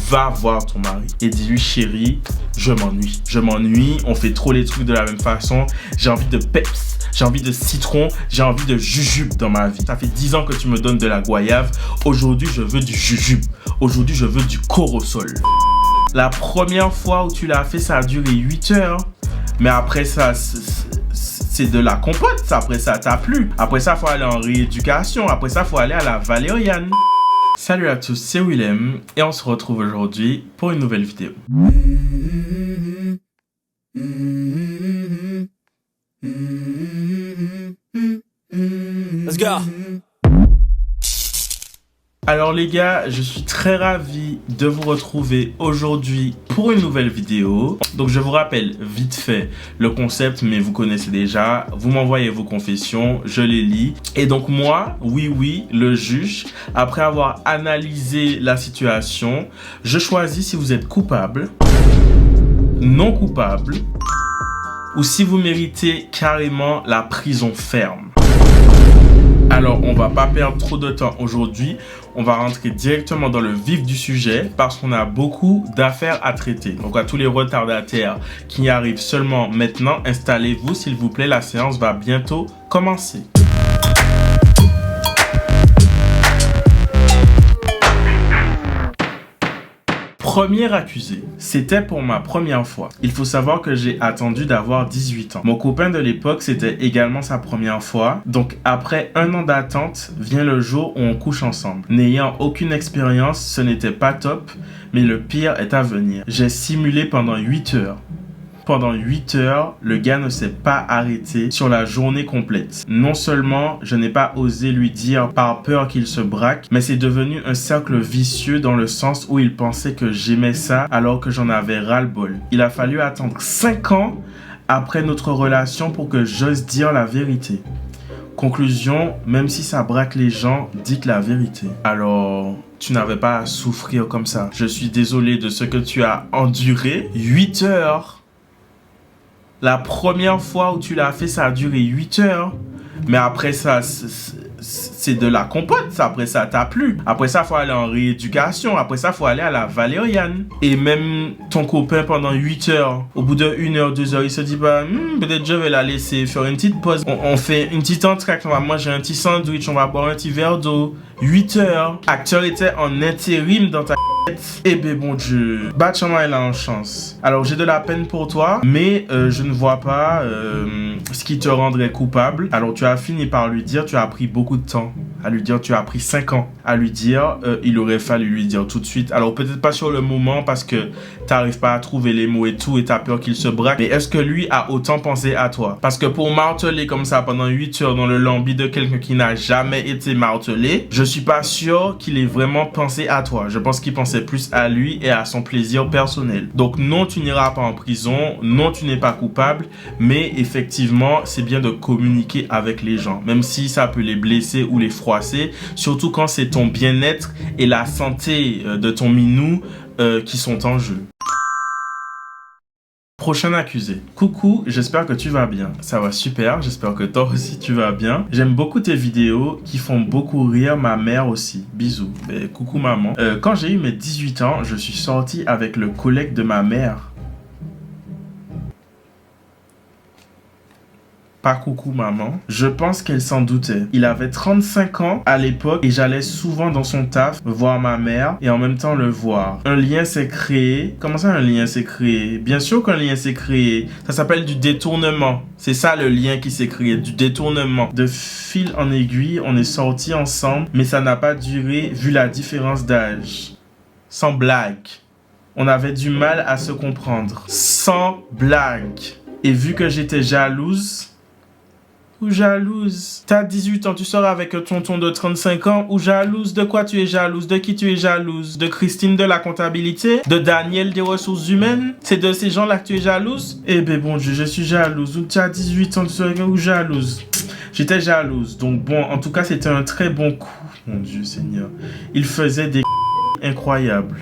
va voir ton mari et dis-lui, chérie, je m'ennuie. Je m'ennuie, on fait trop les trucs de la même façon. J'ai envie de peps, j'ai envie de citron, j'ai envie de jujube dans ma vie. Ça fait 10 ans que tu me donnes de la goyave. Aujourd'hui, je veux du jujube. Aujourd'hui, je veux du corosol. La première fois où tu l'as fait, ça a duré 8 heures. Mais après ça, c'est de la compote. Après ça, t'as plu. Après ça, faut aller en rééducation. Après ça, faut aller à la Valériane. Salut à tous, c'est Willem et on se retrouve aujourd'hui pour une nouvelle vidéo. Let's go. Alors les gars, je suis très ravi de vous retrouver aujourd'hui pour une nouvelle vidéo. Donc je vous rappelle vite fait le concept, mais vous connaissez déjà. Vous m'envoyez vos confessions, je les lis. Et donc moi, oui, le juge, après avoir analysé la situation, je choisis si vous êtes coupable, non coupable, ou si vous méritez carrément la prison ferme. Alors, on va pas perdre trop de temps aujourd'hui. On va rentrer directement dans le vif du sujet parce qu'on a beaucoup d'affaires à traiter. Donc, à tous les retardataires qui y arrivent seulement maintenant, installez-vous s'il vous plaît. La séance va bientôt commencer. Premier accusé, c'était pour ma première fois. Il faut savoir que j'ai attendu d'avoir 18 ans. Mon copain de l'époque, c'était également sa première fois. Donc après 1 an d'attente, vient le jour où on couche ensemble. N'ayant aucune expérience, ce n'était pas top, mais le pire est à venir. J'ai simulé pendant 8 heures. Pendant 8 heures, le gars ne s'est pas arrêté sur la journée complète. Non seulement je n'ai pas osé lui dire par peur qu'il se braque, mais c'est devenu un cercle vicieux dans le sens où il pensait que j'aimais ça alors que j'en avais ras-le-bol. Il a fallu attendre 5 ans après notre relation pour que j'ose dire la vérité. Conclusion, même si ça braque les gens, dites la vérité. Alors, tu n'avais pas à souffrir comme ça. Je suis désolé de ce que tu as enduré. 8 heures. La première fois où tu l'as fait, ça a duré 8 heures. Mais après ça, c'est de la compote. Après ça, t'as plu. Après ça, faut aller en rééducation. Après ça, faut aller à la Valériane. Et même ton copain pendant 8 heures, au bout de 1 heure, 2 heures, il se dit, bah, peut-être je vais la laisser faire une petite pause. On fait une petite entracte, on va manger un petit sandwich, on va boire un petit verre d'eau. 8 heures. Acteur était en intérim dans ta tête. Eh ben bon Dieu. Benjamin il a en chance. Alors j'ai de la peine pour toi, mais je ne vois pas ce qui te rendrait coupable. Alors tu as fini par lui dire, tu as pris beaucoup de temps à lui dire, tu as pris 5 ans à lui dire, il aurait fallu lui dire tout de suite. Alors peut-être pas sur le moment parce que tu n'arrives pas à trouver les mots et tout et tu as peur qu'il se braque. Mais est-ce que lui a autant pensé à toi? Parce que pour marteler comme ça pendant 8 heures dans le lambi de quelqu'un qui n'a jamais été martelé, je suis pas sûr qu'il ait vraiment pensé à toi. Je pense qu'il pensait plus à lui et à son plaisir personnel. Donc non, tu n'iras pas en prison. Non, tu n'es pas coupable. Mais effectivement, c'est bien de communiquer avec les gens. Même si ça peut les blesser ou les froisser. Surtout quand c'est ton bien-être et la santé de ton minou qui sont en jeu. Prochain accusé. Coucou, j'espère que tu vas bien. Ça va super, j'espère que toi aussi tu vas bien. J'aime beaucoup tes vidéos qui font beaucoup rire ma mère aussi. Bisous. Coucou maman. Quand j'ai eu mes 18 ans, je suis sorti avec le collègue de ma mère. Pas coucou maman. Je pense qu'elle s'en doutait. Il avait 35 ans à l'époque et j'allais souvent dans son taf voir ma mère et en même temps le voir. Un lien s'est créé. Comment ça un lien s'est créé? Bien sûr qu'un lien s'est créé. Ça s'appelle du détournement. C'est ça le lien qui s'est créé, du détournement. De fil en aiguille, on est sortis ensemble, mais ça n'a pas duré vu la différence d'âge. Sans blague. On avait du mal à se comprendre. Sans blague. Et vu que j'étais jalouse... Ou jalouse? T'as 18 ans, tu sors avec un tonton de 35 ans. Ou jalouse? De quoi tu es jalouse? De qui tu es jalouse? De Christine de la comptabilité? De Daniel des ressources humaines? C'est de ces gens-là que tu es jalouse? Eh ben bon Dieu, je suis jalouse. Ou tu as 18 ans, tu sors avec un ou jalouse? J'étais jalouse. Donc bon, en tout cas, c'était un très bon coup. Mon Dieu Seigneur. Il faisait des incroyables.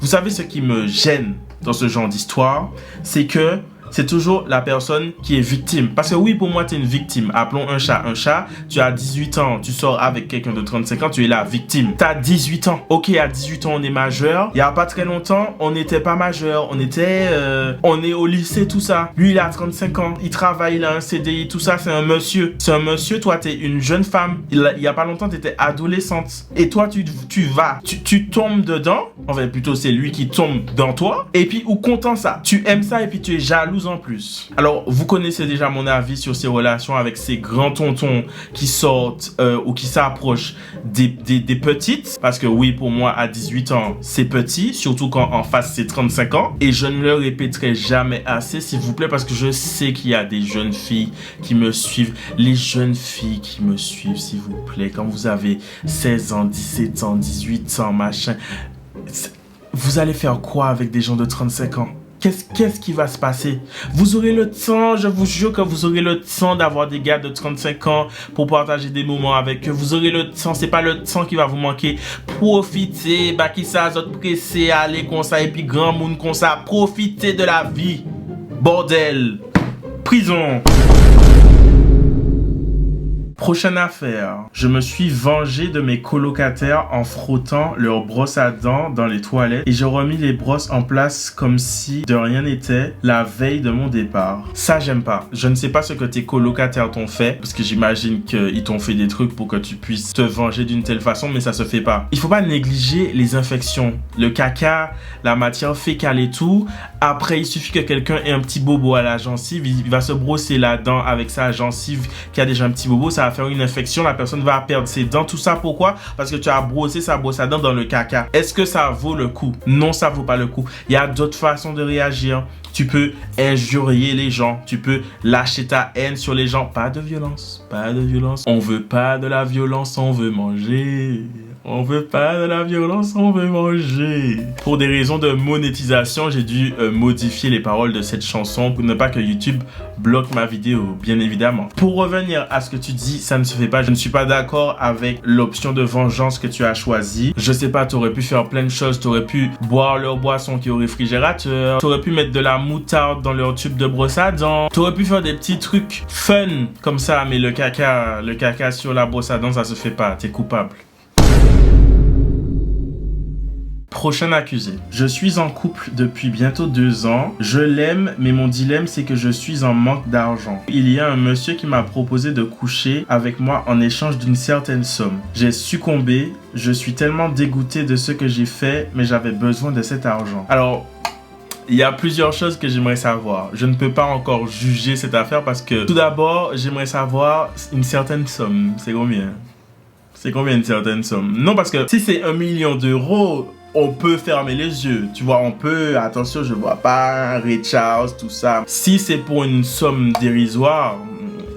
Vous savez ce qui me gêne dans ce genre d'histoire, c'est que c'est toujours la personne qui est victime. Parce que oui, pour moi, tu es une victime. Appelons un chat un chat. Tu as 18 ans, tu sors avec quelqu'un de 35 ans, tu es la victime. Tu as 18 ans. Ok, à 18 ans, on est majeur. Il n'y a pas très longtemps, on n'était pas majeur. On est au lycée, tout ça. Lui, il a 35 ans. Il travaille, il a un CDI, tout ça. C'est un monsieur. C'est un monsieur. Toi, tu es une jeune femme. Il y a pas longtemps, tu étais adolescente. Et toi, tu tombes dedans. Enfin, plutôt, c'est lui qui tombe dans toi. Et puis, ou content ça. Tu aimes ça et puis tu es jalouse en plus. Alors, vous connaissez déjà mon avis sur ces relations avec ces grands tontons qui sortent ou qui s'approchent des petites. Parce que oui, pour moi, à 18 ans, c'est petit. Surtout quand en face, c'est 35 ans. Et je ne le répéterai jamais assez, s'il vous plaît, parce que je sais qu'il y a des jeunes filles qui me suivent. Les jeunes filles qui me suivent, s'il vous plaît, quand vous avez 16 ans, 17 ans, 18 ans, machin, vous allez faire quoi avec des gens de 35 ans? Qu'est-ce qui va se passer? Vous aurez le temps, je vous jure que vous aurez le temps d'avoir des gars de 35 ans pour partager des moments avec eux. Vous aurez le temps, c'est pas le temps qui va vous manquer. Profitez, bah qui ça, autres pressé, allez comme ça, et puis grand monde comme ça. Profitez de la vie. Bordel. Prison. Prochaine affaire, je me suis vengé de mes colocataires en frottant leurs brosses à dents dans les toilettes et j'ai remis les brosses en place comme si de rien n'était la veille de mon départ. Ça, j'aime pas. Je ne sais pas ce que tes colocataires t'ont fait parce que j'imagine qu'ils t'ont fait des trucs pour que tu puisses te venger d'une telle façon, mais ça se fait pas. Il faut pas négliger les infections. Le caca, la matière fécale et tout. Après, il suffit que quelqu'un ait un petit bobo à la gencive, il va se brosser la dent avec sa gencive qui a déjà un petit bobo, ça va faire une infection, la personne va perdre ses dents. Tout ça pourquoi? Parce que tu as brossé sa brosse à dents dans le caca. Est-ce que ça vaut le coup? Non, ça vaut pas le coup. Il y a d'autres façons de réagir. Tu peux injurier les gens, tu peux lâcher ta haine sur les gens. Pas de violence, pas de violence. On veut pas de la violence, on veut manger. On veut pas de la violence, on veut manger. Pour des raisons de monétisation, j'ai dû modifier les paroles de cette chanson pour ne pas que YouTube bloque ma vidéo, bien évidemment. Pour revenir à ce que tu dis, ça ne se fait pas. Je ne suis pas d'accord avec l'option de vengeance que tu as choisie. Je sais pas, tu aurais pu faire plein de choses. Tu aurais pu boire leur boisson qui est au réfrigérateur. Tu aurais pu mettre de la moutarde dans leur tube de brosse à dents. Tu aurais pu faire des petits trucs fun comme ça, mais le caca sur la brosse à dents, ça se fait pas. T'es coupable. Prochain accusé. Je suis en couple depuis bientôt 2 ans. Je l'aime, mais mon dilemme, c'est que je suis en manque d'argent. Il y a un monsieur qui m'a proposé de coucher avec moi en échange d'une certaine somme. J'ai succombé. Je suis tellement dégoûté de ce que j'ai fait, mais j'avais besoin de cet argent. Alors, il y a plusieurs choses que j'aimerais savoir. Je ne peux pas encore juger cette affaire parce que, tout d'abord, j'aimerais savoir une certaine somme. C'est combien? C'est combien une certaine somme? Non, parce que si c'est 1 million d'euros, on peut fermer les yeux, tu vois, on peut, attention, je vois pas Ray Charles, tout ça. Si c'est pour une somme dérisoire,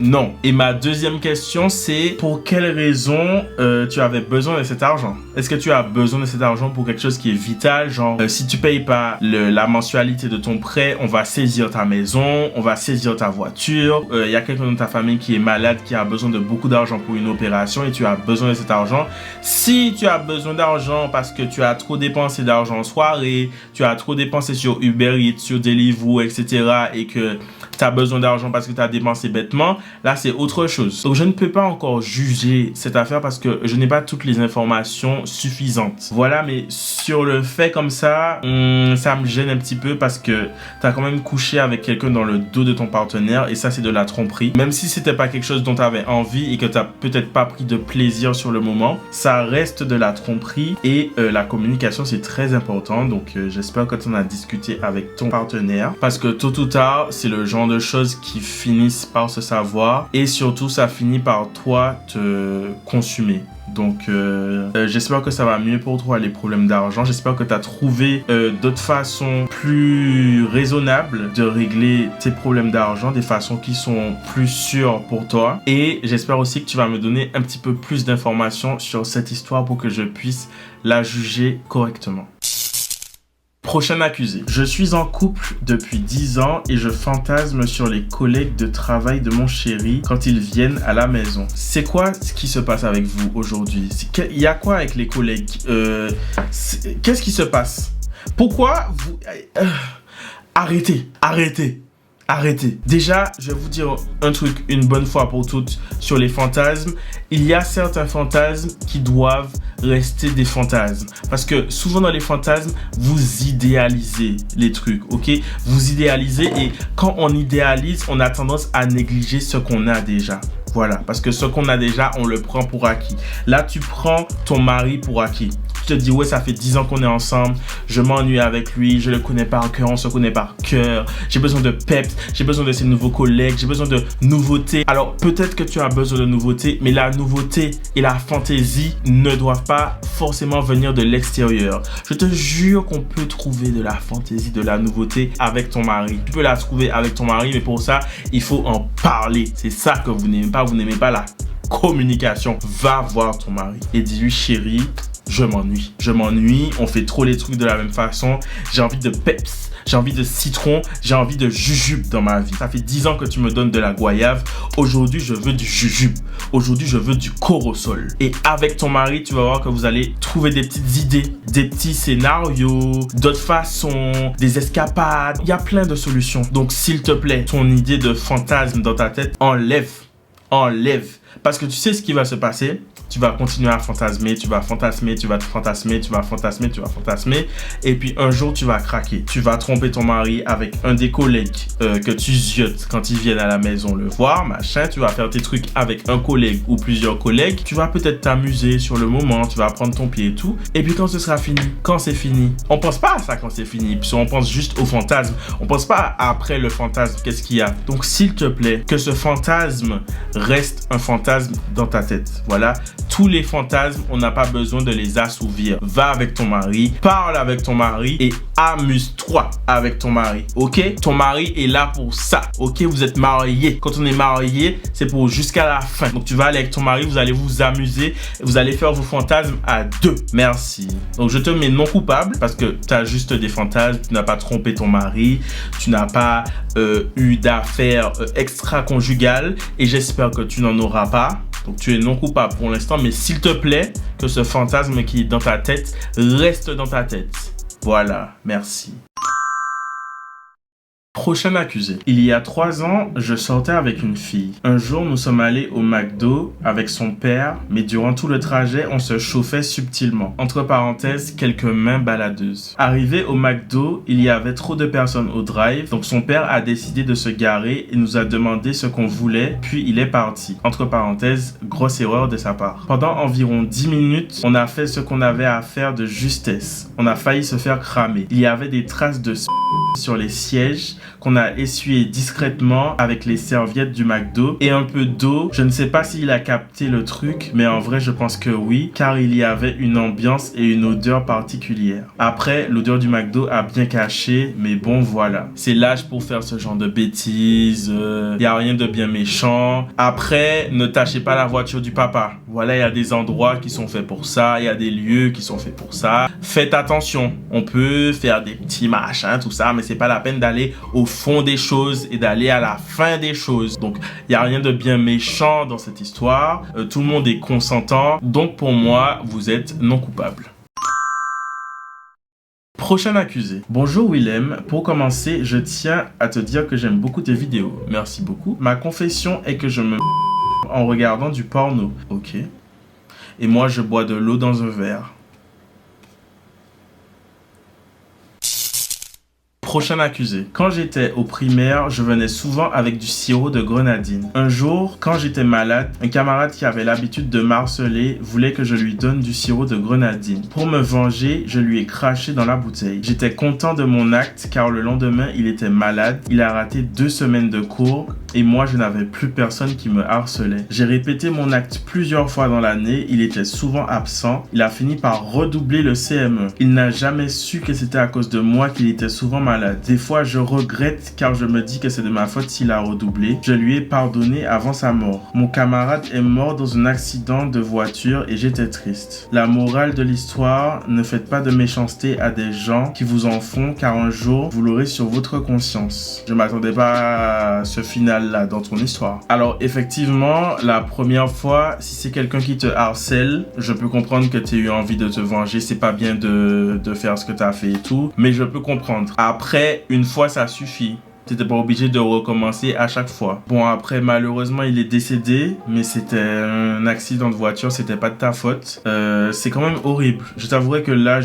non. Et ma deuxième question, c'est pour quelle raison tu avais besoin de cet argent? Est-ce que tu as besoin de cet argent pour quelque chose qui est vital? Genre, si tu payes pas la mensualité de ton prêt, on va saisir ta maison, on va saisir ta voiture. Il y a quelqu'un dans ta famille qui est malade, qui a besoin de beaucoup d'argent pour une opération et tu as besoin de cet argent. Si tu as besoin d'argent parce que tu as trop dépensé d'argent en soirée, tu as trop dépensé sur Uber Eats, sur Deliveroo, etc. et que tu as besoin d'argent parce que tu as dépensé bêtement, là c'est autre chose. Donc je ne peux pas encore juger cette affaire parce que je n'ai pas toutes les informations suffisantes. Voilà, mais sur le fait comme ça me gêne un petit peu parce que tu as quand même couché avec quelqu'un dans le dos de ton partenaire et ça c'est de la tromperie. Même si c'était pas quelque chose dont tu avais envie et que tu n'as peut-être pas pris de plaisir sur le moment, ça reste de la tromperie et la communication c'est très important. Donc j'espère que tu en as discuté avec ton partenaire parce que tôt ou tard c'est le genre de choses qui finissent par se savoir et surtout ça finit par toi te consumer. Donc j'espère que ça va mieux pour toi les problèmes d'argent. J'espère que tu as trouvé d'autres façons plus raisonnables de régler tes problèmes d'argent, des façons qui sont plus sûres pour toi. Et j'espère aussi que tu vas me donner un petit peu plus d'informations sur cette histoire pour que je puisse la juger correctement. Prochain accusé. Je suis en couple depuis 10 ans et je fantasme sur les collègues de travail de mon chéri quand ils viennent à la maison. C'est quoi ce qui se passe avec vous aujourd'hui? Il y a quoi avec les collègues? Qu'est-ce qui se passe? Pourquoi vous... Arrêtez. arrêtez. Déjà, je vais vous dire un truc une bonne fois pour toutes sur les fantasmes. Il y a certains fantasmes qui doivent rester des fantasmes. Parce que souvent dans les fantasmes, vous idéalisez les trucs, ok? Vous idéalisez et quand on idéalise, on a tendance à négliger ce qu'on a déjà. Voilà, parce que ce qu'on a déjà, on le prend pour acquis. Là, tu prends ton mari pour acquis. Tu te dis, ouais, ça fait 10 ans qu'on est ensemble, je m'ennuie avec lui, je le connais par cœur, on se connaît par cœur, j'ai besoin de peps, j'ai besoin de ses nouveaux collègues, j'ai besoin de nouveautés. Alors, peut-être que tu as besoin de nouveautés, mais la nouveauté et la fantaisie ne doivent pas forcément venir de l'extérieur. Je te jure qu'on peut trouver de la fantaisie, de la nouveauté avec ton mari. Tu peux la trouver avec ton mari, mais pour ça, il faut en parler. C'est ça que vous n'aimez pas la communication. Va voir ton mari et dis-lui, chérie, je m'ennuie, on fait trop les trucs de la même façon, j'ai envie de peps, j'ai envie de citron, j'ai envie de jujube dans ma vie. Ça fait 10 ans que tu me donnes de la goyave, aujourd'hui je veux du jujube, aujourd'hui je veux du corosol. Et avec ton mari, tu vas voir que vous allez trouver des petites idées, des petits scénarios, d'autres façons, des escapades, il y a plein de solutions. Donc s'il te plaît, ton idée de fantasme dans ta tête, enlève. Parce que tu sais ce qui va se passer. Tu vas continuer à fantasmer, tu vas fantasmer. Et puis un jour, tu vas craquer. Tu vas tromper ton mari avec un des collègues que tu ziotes quand ils viennent à la maison le voir, machin. Tu vas faire tes trucs avec un collègue ou plusieurs collègues. Tu vas peut-être t'amuser sur le moment, tu vas prendre ton pied et tout. Et puis quand ce sera fini, quand c'est fini, on pense pas à ça quand c'est fini. Puis on pense juste au fantasme. On pense pas après le fantasme, qu'est-ce qu'il y a. Donc s'il te plaît, que ce fantasme reste un fantasme dans ta tête. Voilà. Tous les fantasmes, on n'a pas besoin de les assouvir. Va avec ton mari, parle avec ton mari et amuse-toi avec ton mari, ok? Ton mari est là pour ça, ok? Vous êtes mariés. Quand on est marié, c'est pour jusqu'à la fin. Donc tu vas aller avec ton mari, vous allez vous amuser, vous allez faire vos fantasmes à deux. Merci. Donc je te mets non coupable parce que tu as juste des fantasmes, tu n'as pas trompé ton mari, tu n'as pas eu d'affaires extra-conjugales et j'espère que tu n'en auras pas. Donc tu es non coupable pour l'instant, mais s'il te plaît, que ce fantasme qui est dans ta tête reste dans ta tête. Voilà, merci. Prochain accusé. Il y a 3 ans, je sortais avec une fille. Un jour, nous sommes allés au McDo avec son père, mais durant tout le trajet, on se chauffait subtilement. Entre parenthèses, quelques mains baladeuses. Arrivé au McDo, il y avait trop de personnes au drive, donc son père a décidé de se garer et nous a demandé ce qu'on voulait, puis il est parti. Entre parenthèses, grosse erreur de sa part. Pendant environ 10 minutes, on a fait ce qu'on avait à faire de justesse. On a failli se faire cramer. Il y avait des traces de sur les sièges qu'on a essuyé discrètement avec les serviettes du McDo et un peu d'eau. Je ne sais pas s'il a capté le truc, mais en vrai je pense que oui, car il y avait une ambiance et une odeur particulière. Après, l'odeur du McDo a bien caché, mais bon voilà. C'est l'âge pour faire ce genre de bêtises, y a rien de bien méchant. Après, ne tâchez pas la voiture du papa. Voilà, il y a des endroits qui sont faits pour ça, il y a des lieux qui sont faits pour ça. Faites attention, on peut faire des petits machins, tout ça, mais c'est pas la peine d'aller au fond des choses et d'aller à la fin des choses. Donc, il n'y a rien de bien méchant dans cette histoire. Tout le monde est consentant. Donc, pour moi, vous êtes non coupable. Prochain accusé. Bonjour Willem, pour commencer, je tiens à te dire que j'aime beaucoup tes vidéos. Merci beaucoup. Ma confession est que je me en regardant du porno. Ok. Et moi, je bois de l'eau dans un verre. Prochain accusé. Quand j'étais au primaire, je venais souvent avec du sirop de grenadine. Un jour, quand j'étais malade, un camarade qui avait l'habitude de m'harceler voulait que je lui donne du sirop de grenadine. Pour me venger, je lui ai craché dans la bouteille. J'étais content de mon acte car le lendemain, il était malade. Il a raté 2 semaines de cours et moi, je n'avais plus personne qui me harcelait. J'ai répété mon acte plusieurs fois dans l'année. Il était souvent absent. Il a fini par redoubler le CM1. Il n'a jamais su que c'était à cause de moi qu'il était souvent malade. Des fois, je regrette car je me dis que c'est de ma faute s'il a redoublé. Je lui ai pardonné avant sa mort. Mon camarade est mort dans un accident de voiture et j'étais triste. La morale de l'histoire, ne faites pas de méchanceté à des gens qui vous en font car un jour, vous l'aurez sur votre conscience. Je m'attendais pas à ce final-là dans ton histoire. Alors, effectivement, la première fois, si c'est quelqu'un qui te harcèle, je peux comprendre que tu aies eu envie de te venger. C'est pas bien de faire ce que tu as fait et tout, mais je peux comprendre. Après, une fois, ça suffit. T'étais pas obligé de recommencer à chaque fois. Bon, après, malheureusement, il est décédé, mais c'était un accident de voiture, c'était pas de ta faute. C'est quand même horrible. Je t'avouerai que là,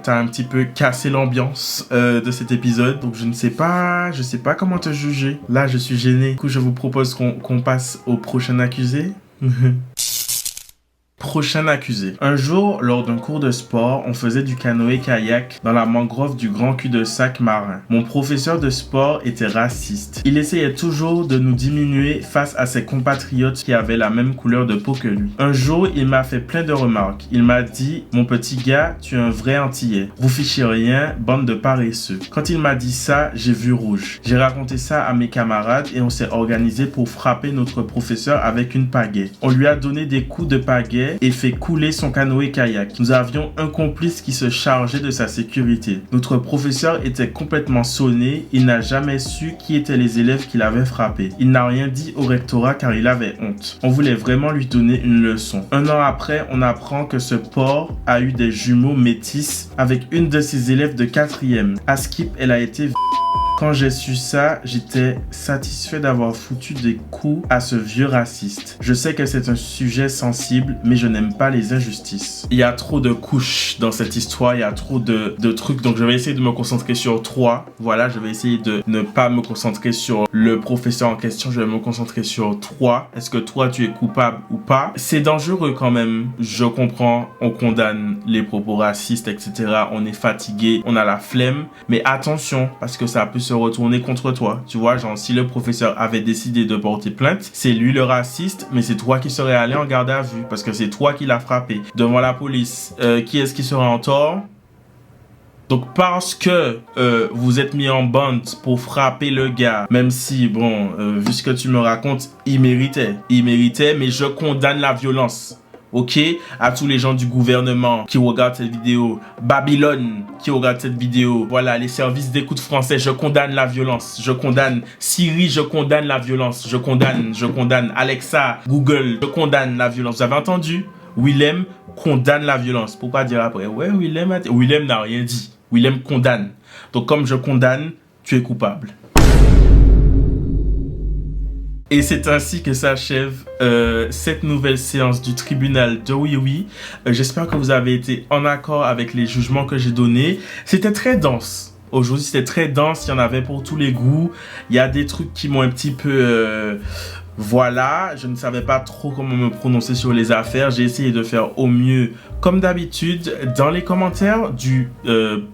t'as un petit peu cassé l'ambiance de cet épisode, donc je sais pas comment te juger. Là, je suis gêné. Du coup, je vous propose qu'on passe au prochain accusé. Prochain accusé. Un jour, lors d'un cours de sport, on faisait du canoë-kayak dans la mangrove du grand cul-de-sac marin. Mon professeur de sport était raciste. Il essayait toujours de nous diminuer face à ses compatriotes qui avaient la même couleur de peau que lui. Un jour, il m'a fait plein de remarques. Il m'a dit « Mon petit gars, tu es un vrai antillais. Vous fichez rien, bande de paresseux. » Quand il m'a dit ça, j'ai vu rouge. J'ai raconté ça à mes camarades et on s'est organisé pour frapper notre professeur avec une pagaie. On lui a donné des coups de pagaie et fait couler son canoë-kayak. Nous avions un complice qui se chargeait de sa sécurité. Notre professeur était complètement sonné. Il n'a jamais su qui étaient les élèves qui l'avaient frappé. Il n'a rien dit au rectorat car il avait honte. On voulait vraiment lui donner une leçon. Un an après, on apprend que ce porc a eu des jumeaux métis avec une de ses élèves de 4e. À Skip, elle a été... Quand j'ai su ça, j'étais satisfait d'avoir foutu des coups à ce vieux raciste. Je sais que c'est un sujet sensible, mais je n'aime pas les injustices. Il y a trop de couches dans cette histoire, il y a trop de trucs, donc je vais essayer de me concentrer sur 3. Voilà, je vais essayer de ne pas me concentrer sur le professeur en question, je vais me concentrer sur 3. Est-ce que toi, tu es coupable ou pas? C'est dangereux quand même, je comprends, on condamne les propos racistes, etc. On est fatigué, on a la flemme, mais attention, parce que ça peut se retourner contre toi. Tu vois, genre si le professeur avait décidé de porter plainte, c'est lui le raciste, mais c'est toi qui serais allé en garde à vue parce que c'est toi qui l'as frappé devant la police. Qui est-ce qui serait en tort? Donc parce que vous êtes mis en bande pour frapper le gars, même si, bon, vu ce que tu me racontes, il méritait, mais je condamne la violence. Ok, à tous les gens du gouvernement qui regardent cette vidéo, Babylone qui regarde cette vidéo, voilà, les services d'écoute français, je condamne la violence, je condamne Siri, je condamne la violence, je condamne Alexa, Google, je condamne la violence. Vous avez entendu? Willem condamne la violence. Pour pas dire après, ouais, Willem n'a rien dit. Willem condamne. Donc comme je condamne, tu es coupable. Et c'est ainsi que s'achève cette nouvelle séance du tribunal de Oui Oui. J'espère que vous avez été en accord avec les jugements que j'ai donnés. C'était très dense. Aujourd'hui, c'était très dense. Il y en avait pour tous les goûts. Il y a des trucs qui m'ont un petit peu... Voilà, je ne savais pas trop comment me prononcer sur les affaires. J'ai essayé de faire au mieux, comme d'habitude. Dans les commentaires du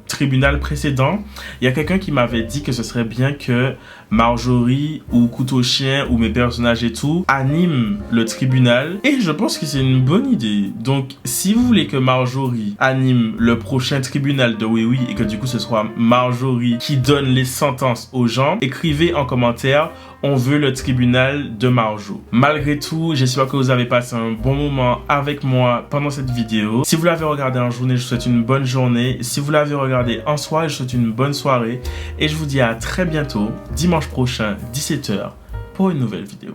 tribunal précédent, il y a quelqu'un qui m'avait dit que ce serait bien que Marjorie ou Couteau Chien ou mes personnages et tout animent le tribunal. Et je pense que c'est une bonne idée. Donc, si vous voulez que Marjorie anime le prochain tribunal de Oui Oui et que du coup ce soit Marjorie qui donne les sentences aux gens, écrivez en commentaire « On veut le tribunal de Marjo ». Malgré tout, j'espère que vous avez passé un bon moment avec moi pendant cette vidéo. Si vous l'avez regardé en journée, je vous souhaite une bonne journée. Si vous l'avez regardé en soirée, je vous souhaite une bonne soirée. Et je vous dis à très bientôt, dimanche prochain, 17 h, pour une nouvelle vidéo.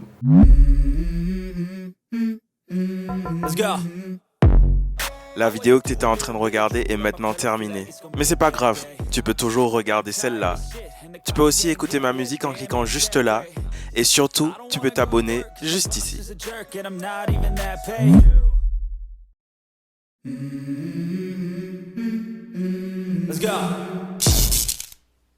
Let's go. La vidéo que tu étais en train de regarder est maintenant terminée. Mais c'est pas grave, tu peux toujours regarder celle-là. Tu peux aussi écouter ma musique en cliquant juste là. Et surtout, tu peux t'abonner juste ici. Let's go.